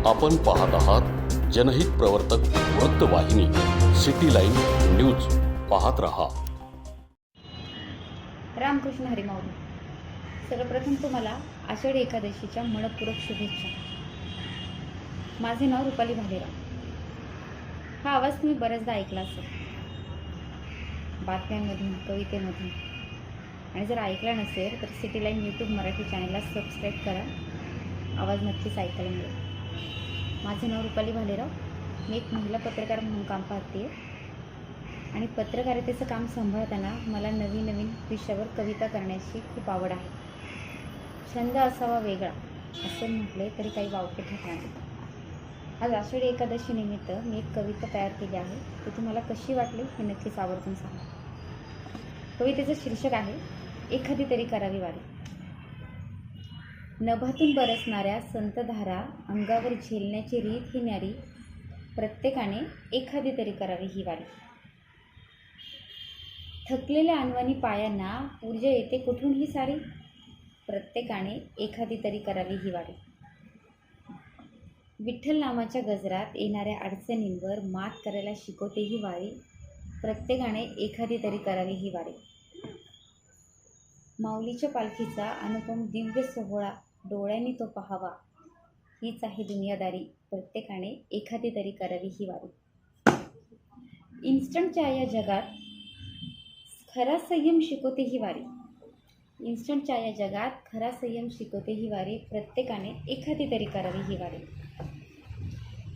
आपण पाहत आहात जनहित प्रवर्तक वृत्तवाहिनी सिटी लाईन न्यूज. पाहत रहा. रामकृष्ण हरी माऊली. सर्वप्रथम तुम्हाला आषाढी एकादशीच्या मनपूर्वक शुभेच्छा. माझे नाव रुपाली भालेराव. हा आवाज तुम्ही बऱ्याचदा ऐकला असेल, बातम्यांमधून, कवितेमधून. आणि जर ऐकला नसेल तर सिटी लाईन यूट्यूब मराठी चॅनलला सबस्क्राईब करा. आवाज नक्कीच ऐकायला मिळेल. माझे नाव रुपाली भालेराव. मी एक महिला पत्रकार म्हणून काम पाहते आणि पत्रकारितेचं काम सांभाळताना मला नवीन नवीन विषयावर कविता करण्याची खूप आवड आहे. छंद असावा वेगळा असं म्हटले तरी काही वावगे ठरणार नाही. आज आषाढी एकादशी निमित्त मी एक कविता तयार केली आहे. ती तुम्हाला कशी वाटली हे नक्कीच आवर्जून सांगा. कवितेचं शीर्षक आहे एखादी तरी करावी वारी. नभातून बरसणाऱ्या संतधारा अंगावर झेलण्याची रीत ही न्यारी. प्रत्येकाने एखादी तरी करावी ही वारी. थकलेल्या अनवाणी पायांना ऊर्जा येते कुठून ही सारी. प्रत्येकाने एखादी तरी करावी ही वारी. विठ्ठल नामाच्या गजरात येणाऱ्या अडचणींवर मात करायला शिकवते ही वारी. प्रत्येकाने एखादी तरी करावी ही वारी. माऊलीच्या पालखीचा अनुपम दिव्य सोहळा डोळ्यांनी तो पाहावा. हीच आहे दुनियादारी. प्रत्येकाने एखादी तरी करावी ही वारी. इन्स्टंटच्या या जगात खरा संयम शिकवते ही वारी. इन्स्टंटच्या या जगात खरा संयम शिकवते ही वारी. प्रत्येकाने एखादी तरी करावी ही वारी.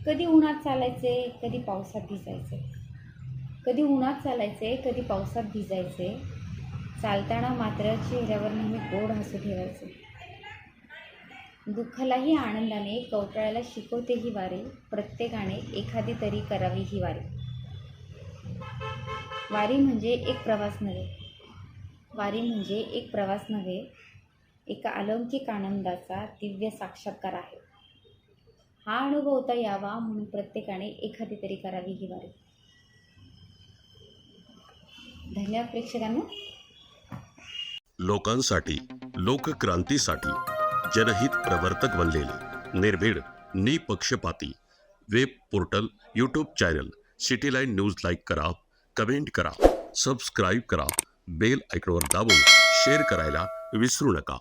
कधी उन्हात चालायचे, कधी पावसात भिजायचे. कधी उन्हात चालायचे, कधी पावसात भिजायचे. चालताना मात्र चेहऱ्यावर नेहमी गोड हसू ठेवायचे. दुःखालाही आनंदाने कवटाळायला शिकवते ही वारी. प्रत्येकाने एखादी तरी करावी ही वारी. वारी म्हणजे एक प्रवास नव्हे. वारी म्हणजे एक प्रवास नव्हे, एका अलौकिक आनंदाचा दिव्य साक्षात्कार आहे. हा अनुभवता यावा म्हणून प्रत्येकाने एखादी तरी करावी ही वारी. धन्यवाद प्रेक्षकांनो. लोकांसाठी, लोकक्रांतीसाठी जनहित प्रवर्तक बनलेले, निर्भीड, निपक्षपाती web portal, YouTube channel city line news like करा, कमेंट करा, सबस्क्राईब करा, बेल आयकॉनवर दाबून शेअर करायला विसरू नका.